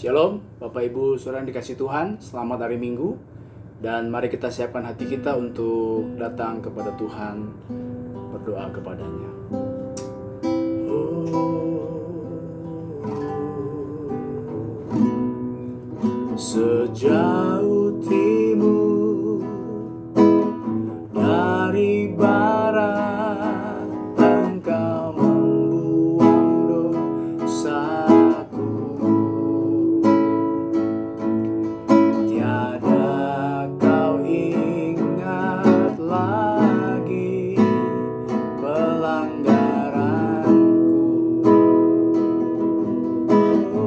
Shalom, Bapak Ibu Saudara yang dikasih Tuhan, selamat hari Minggu. Dan mari kita siapkan hati kita untuk datang kepada Tuhan, berdoa kepadanya. Sejauh timur dari barat, Engkau membuang dosaku. Tiada kau ingat lagi pelanggaranku.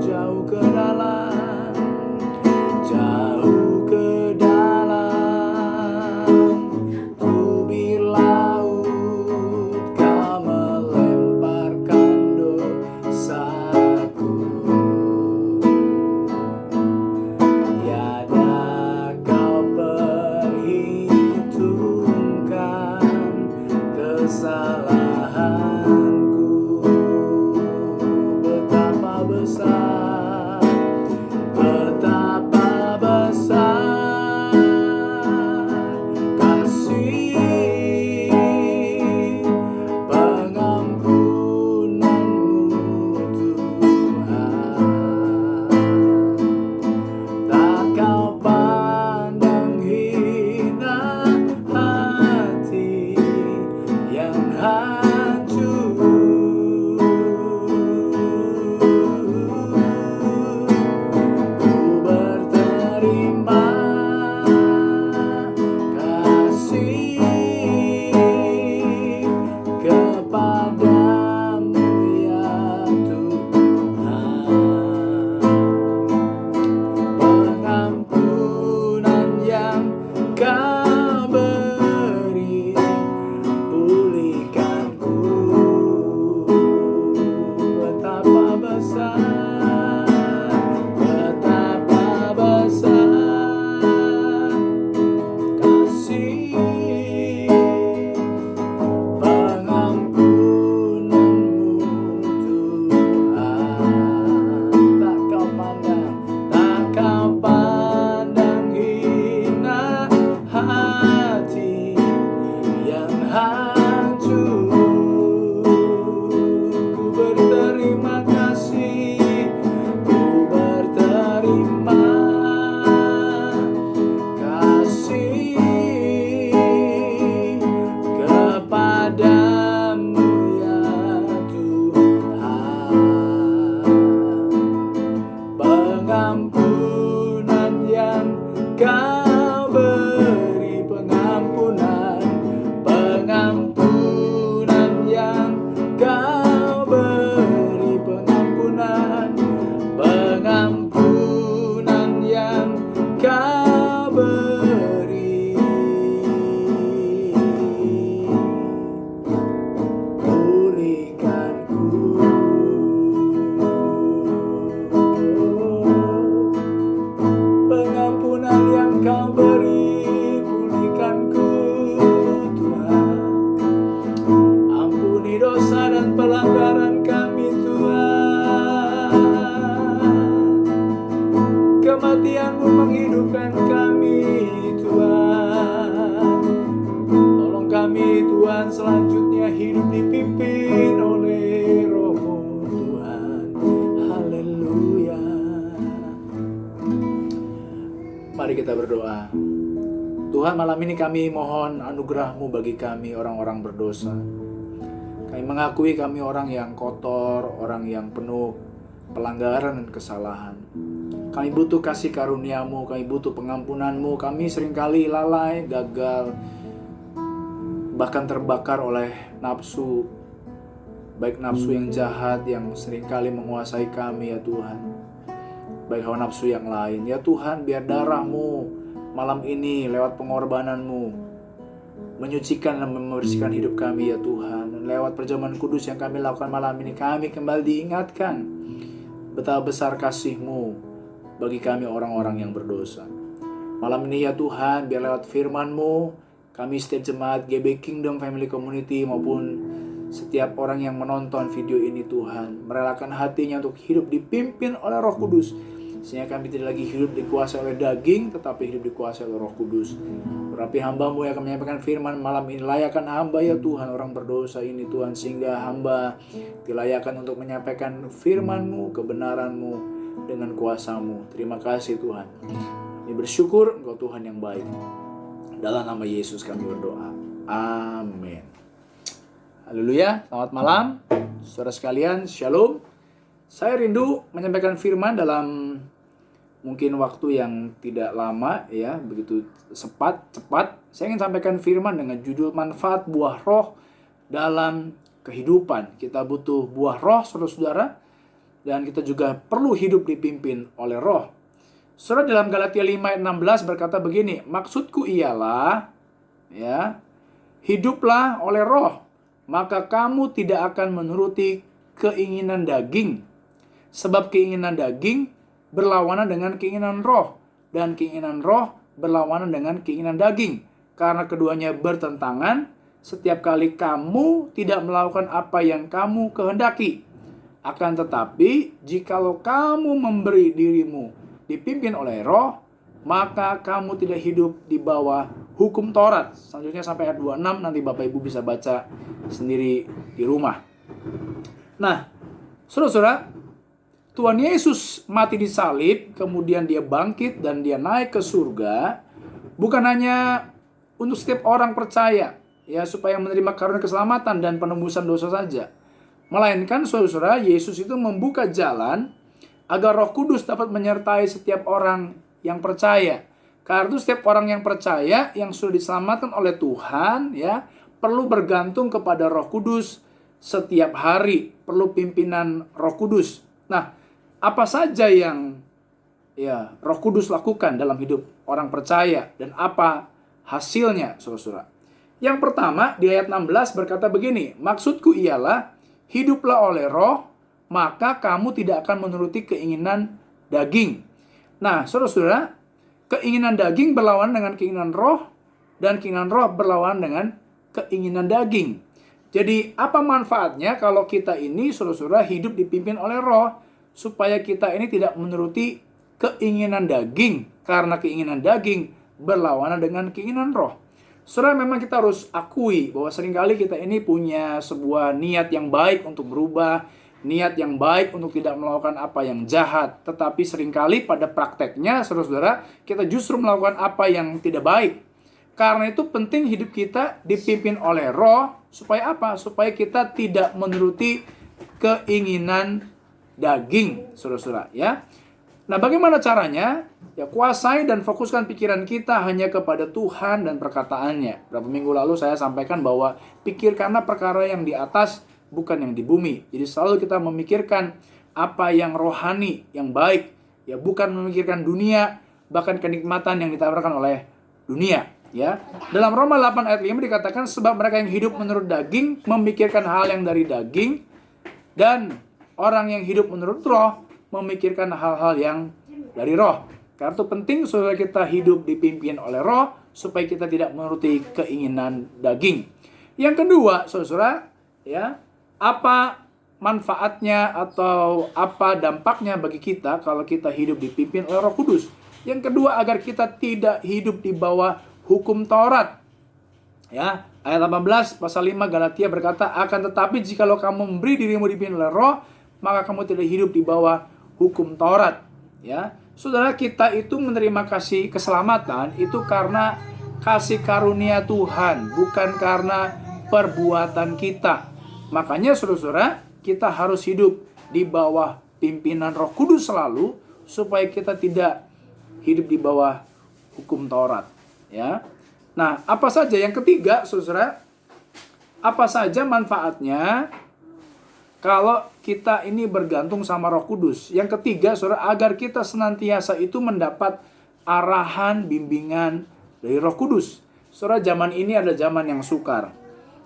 Jauh ke dalam, jauh ke dalam tubir laut, kau melemparkan dosaku. Tiada kau perhitungkan kesalahanku. Betapa besar, betapa besar kasih pengampunanmu, Tuhan. Tak kau pandang hina hati yang hancur. Ku berterima kasih kepadamu, ya Tuhan. Pengampunan yang kau beri, pulihkanku. Betapa besar, betapa besar kasih pengampunanmu, Tuhan. Tak kau pandang hina hati yang hancur. Ku berterima kasih, ku berterima kasih kepadamu, ya Tuhan. Pengampunan yang kau beri, pengampunan yang kau beri, pengampunan yang kau beri, pulihkanku. Pengampunan yang kau beri, pulihkanku, Tuhan. Ampuni dosa dan pelanggaran kami, Tuhan. Kematian-Mu menghidupkan kami, Tuhan. Tolong kami, Tuhan, selanjutnya hidup dipimpin oleh Roh-Mu, Tuhan. Haleluya. Mari kita berdoa. Tuhan, malam ini kami mohon anugerah-Mu bagi kami orang-orang berdosa. Kami mengakui kami orang yang kotor, orang yang penuh pelanggaran dan kesalahan. Kami butuh kasih karunia-Mu, kami butuh pengampunan-Mu. Kami seringkali lalai, gagal, bahkan terbakar oleh nafsu, baik nafsu yang jahat yang seringkali menguasai kami, ya Tuhan, baik hawa nafsu yang lain. Ya Tuhan, biar darah-Mu malam ini lewat pengorbanan-Mu menyucikan dan membersihkan hidup kami, ya Tuhan. Dan lewat perjamuan kudus yang kami lakukan malam ini, kami kembali diingatkan betapa besar kasih-Mu bagi kami orang-orang yang berdosa. Malam ini, ya Tuhan, biar lewat firman-Mu, kami setiap jemaat GB Kingdom Family Community maupun setiap orang yang menonton video ini Tuhan, merelakan hatinya untuk hidup dipimpin oleh Roh Kudus, sehingga kami tidak lagi hidup dikuasai oleh daging, tetapi hidup dikuasai oleh Roh Kudus. Berapi hamba-Mu yang akan menyampaikan firman malam ini, layakkan hamba ya Tuhan, orang berdosa ini Tuhan, sehingga hamba dilayakkan untuk menyampaikan firman-Mu, kebenaran-Mu dengan kuasa-Mu. Terima kasih Tuhan. Kami bersyukur Engkau Tuhan yang baik. Dalam nama Yesus kami berdoa. Amin. Haleluya, selamat malam saudara sekalian, shalom. Saya rindu menyampaikan firman dalam mungkin waktu yang tidak lama ya, begitu cepat. Saya ingin sampaikan firman dengan judul manfaat buah roh dalam kehidupan. Kita butuh buah roh saudara-saudara, dan kita juga perlu hidup dipimpin oleh roh. Saudara, dalam Galatia 5 ayat 16 berkata begini, maksudku ialah ya, hiduplah oleh roh, maka kamu tidak akan menuruti keinginan daging. Sebab keinginan daging berlawanan dengan keinginan roh, dan keinginan roh berlawanan dengan keinginan daging. Karena keduanya bertentangan, setiap kali kamu tidak melakukan apa yang kamu kehendaki. Akan tetapi, jikalau kamu memberi dirimu dipimpin oleh roh, maka kamu tidak hidup di bawah hukum Taurat. Selanjutnya sampai ayat 26, nanti Bapak Ibu bisa baca sendiri di rumah. Nah, saudara-saudara, Tuhan Yesus mati di salib, kemudian dia bangkit dan dia naik ke surga, bukan hanya untuk setiap orang percaya, ya, supaya menerima karunia keselamatan dan penebusan dosa saja. Melainkan, saudara-saudara, Yesus itu membuka jalan agar Roh Kudus dapat menyertai setiap orang yang percaya. Karena itu setiap orang yang percaya, yang sudah diselamatkan oleh Tuhan, ya, perlu bergantung kepada Roh Kudus setiap hari, perlu pimpinan Roh Kudus. Nah, apa saja yang ya Roh Kudus lakukan dalam hidup orang percaya dan apa hasilnya, saudara-saudara? Yang pertama di ayat 16 berkata begini, maksudku ialah hiduplah oleh roh, maka kamu tidak akan menuruti keinginan daging. Nah, saudara-saudara, keinginan daging berlawanan dengan keinginan roh, dan keinginan roh berlawanan dengan keinginan daging. Jadi, apa manfaatnya kalau kita ini, saudara-saudara, hidup dipimpin oleh roh, supaya kita ini tidak menuruti keinginan daging, karena keinginan daging berlawanan dengan keinginan roh. Saudara, memang kita harus akui bahwa seringkali kita ini punya sebuah niat yang baik untuk berubah, niat yang baik untuk tidak melakukan apa yang jahat. Tetapi seringkali pada prakteknya, saudara-saudara, kita justru melakukan apa yang tidak baik. Karena itu penting hidup kita dipimpin oleh roh, supaya apa? Supaya kita tidak menuruti keinginan daging, saudara-saudara, ya. Nah, bagaimana caranya? Ya, kuasai dan fokuskan pikiran kita hanya kepada Tuhan dan perkataannya. Beberapa minggu lalu saya sampaikan bahwa pikirkanlah perkara yang di atas, bukan yang di bumi. Jadi selalu kita memikirkan apa yang rohani, yang baik, ya, bukan memikirkan dunia, bahkan kenikmatan yang ditawarkan oleh dunia, ya. Dalam Roma 8 ayat 5 dikatakan, sebab mereka yang hidup menurut daging memikirkan hal yang dari daging, dan orang yang hidup menurut roh memikirkan hal-hal yang dari roh. Karena itu penting supaya kita hidup dipimpin oleh roh, supaya kita tidak menuruti keinginan daging. Yang kedua, saudara, ya, apa manfaatnya atau apa dampaknya bagi kita kalau kita hidup dipimpin oleh Roh Kudus? Yang kedua, agar kita tidak hidup di bawah hukum Taurat. Ya, ayat 18 pasal 5 Galatia berkata, akan tetapi jikalau kamu memberi dirimu dipimpin oleh roh, maka kamu tidak hidup di bawah hukum Taurat. Ya, saudara, kita itu menerima kasih keselamatan itu karena kasih karunia Tuhan, bukan karena perbuatan kita. Makanya saudara-saudara, kita harus hidup di bawah pimpinan Roh Kudus selalu, supaya kita tidak hidup di bawah hukum Taurat, ya. Nah, apa saja yang ketiga, saudara? Apa saja manfaatnya kalau kita ini bergantung sama Roh Kudus? Yang ketiga, saudara, agar kita senantiasa itu mendapat arahan, bimbingan dari Roh Kudus. Saudara, zaman ini ada zaman yang sukar.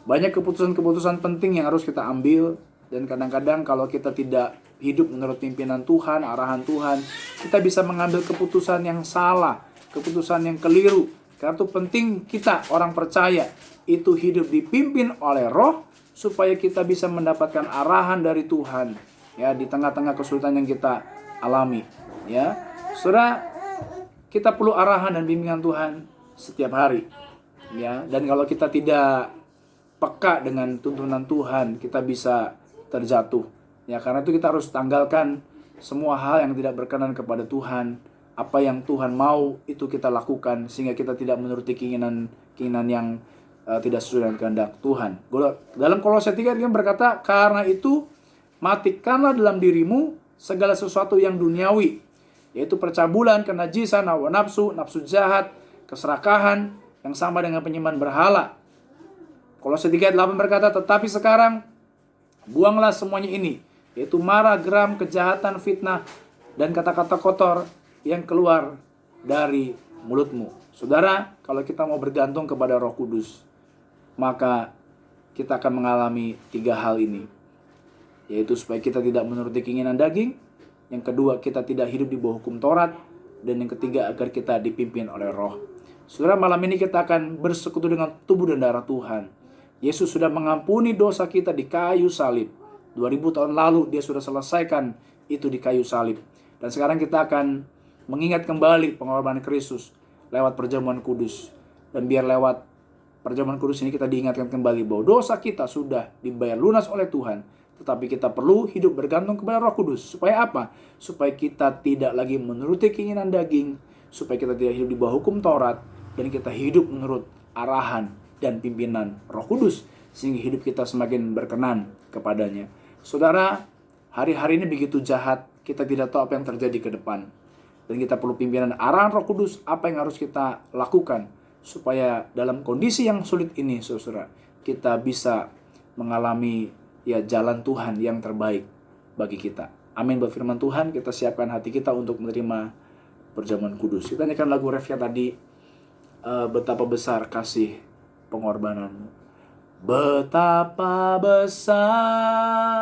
Banyak keputusan-keputusan penting yang harus kita ambil. Dan kadang-kadang kalau kita tidak hidup menurut pimpinan Tuhan, arahan Tuhan, kita bisa mengambil keputusan yang salah, keputusan yang keliru. Karena itu penting kita, orang percaya, itu hidup dipimpin oleh roh, supaya kita bisa mendapatkan arahan dari Tuhan ya di tengah-tengah kesulitan yang kita alami ya. Saudara, kita perlu arahan dan bimbingan Tuhan setiap hari ya. Dan kalau kita tidak peka dengan tuntunan Tuhan, kita bisa terjatuh ya. Karena itu kita harus tanggalkan semua hal yang tidak berkenan kepada Tuhan. Apa yang Tuhan mau itu kita lakukan, sehingga kita tidak menuruti keinginan yang tidak sesuai dengan kehendak Tuhan. Dalam Kolose 3 dia berkata, karena itu matikanlah dalam dirimu segala sesuatu yang duniawi, yaitu percabulan, kenajisan, hawa nafsu, nafsu jahat, keserakahan yang sama dengan penyembahan berhala. Kolose 3:8 berkata, tetapi sekarang buanglah semuanya ini, yaitu marah, geram, kejahatan, fitnah, dan kata-kata kotor yang keluar dari mulutmu. Saudara, kalau kita mau bergantung kepada Roh Kudus, maka kita akan mengalami 3 hal ini, yaitu supaya kita tidak menuruti keinginan daging, yang kedua kita tidak hidup di bawah hukum Taurat, dan yang ketiga agar kita dipimpin oleh Roh. Saudara, malam ini kita akan bersekutu dengan tubuh dan darah Tuhan. Yesus sudah mengampuni dosa kita di kayu salib. 2000 tahun lalu dia sudah selesaikan itu di kayu salib. Dan sekarang kita akan mengingat kembali pengorbanan Kristus lewat perjamuan kudus. Dan biar lewat perjamuan kudus ini kita diingatkan kembali bahwa dosa kita sudah dibayar lunas oleh Tuhan. Tetapi kita perlu hidup bergantung kepada Roh Kudus. Supaya apa? Supaya kita tidak lagi menuruti keinginan daging. Supaya kita tidak hidup di bawah hukum Taurat. Dan kita hidup menurut arahan dan pimpinan Roh Kudus. Sehingga hidup kita semakin berkenan kepadanya. Saudara, hari-hari ini begitu jahat. Kita tidak tahu apa yang terjadi ke depan. Dan kita perlu pimpinan arahan Roh Kudus. Apa yang harus kita lakukan supaya dalam kondisi yang sulit ini, saudara, kita bisa mengalami ya jalan Tuhan yang terbaik bagi kita. Amin. Buat firman Tuhan, kita siapkan hati kita untuk menerima perjamuan kudus. Kita nyanyikan lagu refnya tadi, betapa besar kasih pengorbananmu. Betapa besar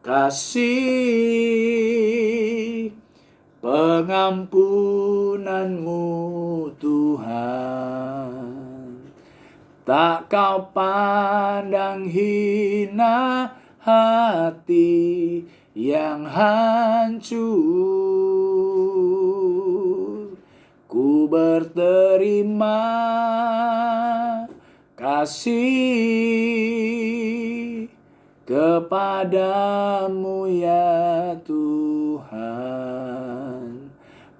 kasih pengampunanmu Tuhan, tak kau pandang hina hati yang hancur. Ku berterima kasih kepadamu ya Tuhan,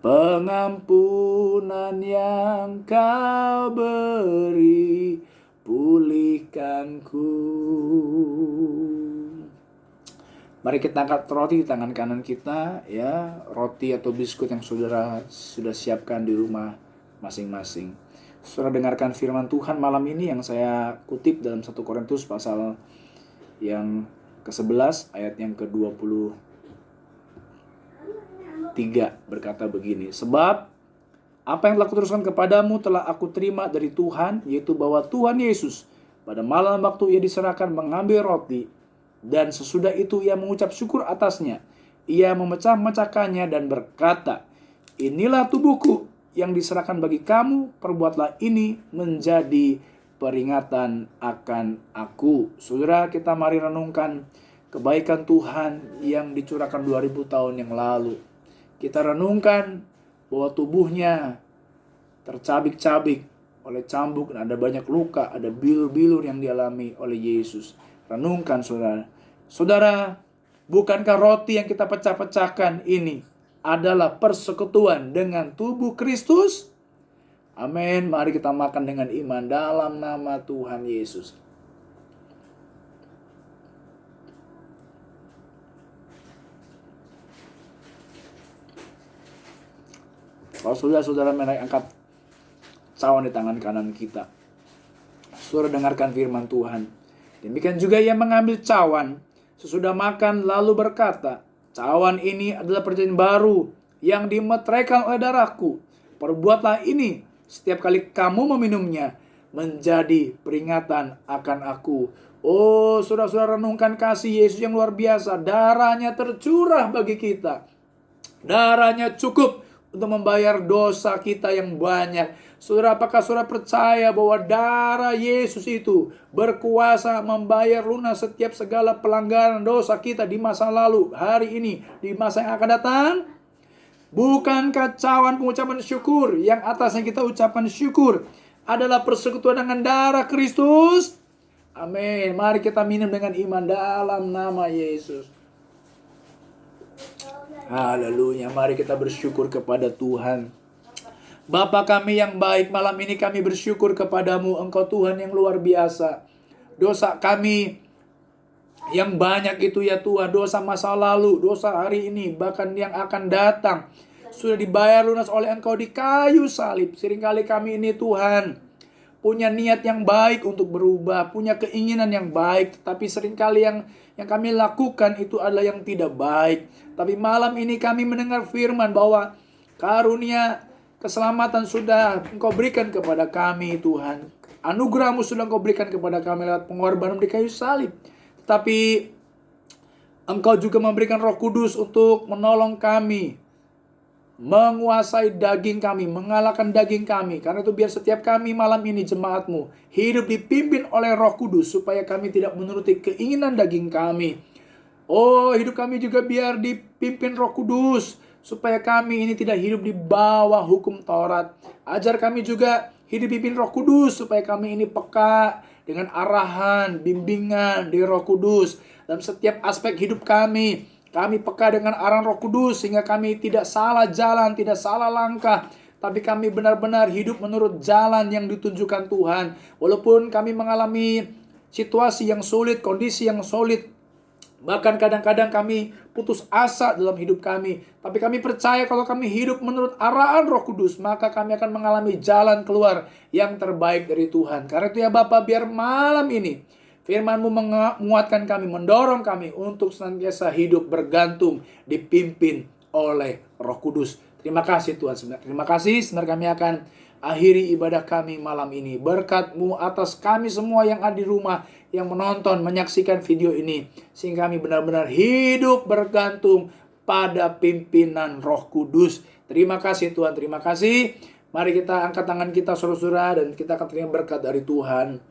pengampunan yang kau beri pulihkanku. Mari kita angkat roti di tangan kanan kita ya, roti atau biskuit yang saudara sudah siapkan di rumah masing-masing. Saudara dengarkan firman Tuhan malam ini yang saya kutip dalam 1 Korintus pasal yang ke-11 ayat yang ke-23 berkata begini, sebab apa yang telah kuteruskan kepadamu telah aku terima dari Tuhan, yaitu bahwa Tuhan Yesus pada malam waktu ia diserahkan mengambil roti, dan sesudah itu ia mengucap syukur atasnya. Ia memecah-mecahkannya dan berkata, inilah tubuhku yang diserahkan bagi kamu, perbuatlah ini menjadi peringatan akan aku. Saudara, kita mari renungkan kebaikan Tuhan yang dicurahkan 2000 tahun yang lalu. Kita renungkan bahwa tubuhnya tercabik-cabik oleh cambuk dan ada banyak luka, ada bilur-bilur yang dialami oleh Yesus. Renungkan saudara. Saudara, bukankah roti yang kita pecah-pecahkan ini adalah persekutuan dengan tubuh Kristus? Amin. Mari kita makan dengan iman dalam nama Tuhan Yesus. Kalau saudara angkat cawan di tangan kanan kita, saudara dengarkan firman Tuhan. Demikian juga ia mengambil cawan sesudah makan lalu berkata, cawan ini adalah perjanjian baru yang dimeteraikan oleh darahku. Perbuatlah ini setiap kali kamu meminumnya menjadi peringatan akan aku. Oh, saudara-saudara renungkan kasih Yesus yang luar biasa. Darahnya tercurah bagi kita. Darahnya cukup untuk membayar dosa kita yang banyak. Saudara, apakah saudara percaya bahwa darah Yesus itu berkuasa membayar lunas setiap segala pelanggaran dosa kita di masa lalu, hari ini, di masa yang akan datang? Bukankah cawan pengucapan syukur yang atasnya kita ucapkan syukur adalah persekutuan dengan darah Kristus? Amin. Mari kita minum dengan iman dalam nama Yesus. Haleluya. Mari kita bersyukur kepada Tuhan. Bapa kami yang baik, malam ini kami bersyukur kepadamu. Engkau Tuhan yang luar biasa. Dosa kami yang banyak itu ya Tuhan, dosa masa lalu, dosa hari ini, bahkan yang akan datang, sudah dibayar lunas oleh Engkau di kayu salib. Seringkali kami ini Tuhan punya niat yang baik untuk berubah, punya keinginan yang baik, tetapi seringkali yang kami lakukan itu adalah yang tidak baik. Tapi malam ini kami mendengar firman bahwa karunia keselamatan sudah Engkau berikan kepada kami Tuhan. Anugerah-Mu sudah Engkau berikan kepada kami lewat pengorbanan di kayu salib. Tapi Engkau juga memberikan Roh Kudus untuk menolong kami, menguasai daging kami, mengalahkan daging kami. Karena itu biar setiap kami malam ini jemaat-Mu hidup dipimpin oleh Roh Kudus, supaya kami tidak menuruti keinginan daging kami. Oh, hidup kami juga biar dipimpin Roh Kudus, supaya kami ini tidak hidup di bawah hukum Taurat. Ajar kami juga hidup dipimpin Roh Kudus, supaya kami ini peka dengan arahan, bimbingan dari Roh Kudus. Dalam setiap aspek hidup kami peka dengan arahan Roh Kudus, sehingga kami tidak salah jalan, tidak salah langkah, tapi kami benar-benar hidup menurut jalan yang ditunjukkan Tuhan. Walaupun kami mengalami situasi yang sulit, kondisi yang sulit, bahkan kadang-kadang kami putus asa dalam hidup kami, tapi kami percaya kalau kami hidup menurut arahan Roh Kudus, maka kami akan mengalami jalan keluar yang terbaik dari Tuhan. Karena itu ya Bapa, biar malam ini firman-Mu menguatkan kami, mendorong kami untuk senantiasa hidup bergantung, dipimpin oleh Roh Kudus. Terima kasih Tuhan. Terima kasih. Sebenarnya kami akan akhiri ibadah kami malam ini. Berkat-Mu atas kami semua yang ada di rumah, yang menonton, menyaksikan video ini, sehingga kami benar-benar hidup bergantung pada pimpinan Roh Kudus. Terima kasih Tuhan, terima kasih. Mari kita angkat tangan kita saudara-saudara, dan kita akan terima berkat dari Tuhan.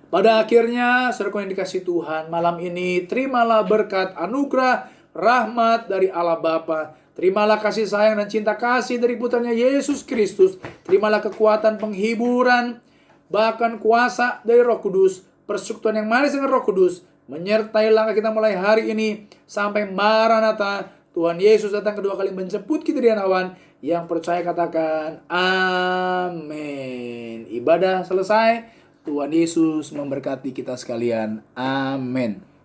Pada akhirnya, saudara yang dikasihi Tuhan, malam ini terimalah berkat, anugerah, rahmat dari Allah Bapa. Terimalah kasih sayang dan cinta kasih dari putranya Yesus Kristus. Terimalah kekuatan penghiburan, bahkan kuasa dari Roh Kudus. Persekutuan yang manis dengan Roh Kudus menyertai langkah kita mulai hari ini sampai Maranatha. Tuhan Yesus datang kedua kali menjemput kita di awan. Yang percaya katakan amin. Ibadah selesai. Tuhan Yesus memberkati kita sekalian. Amin.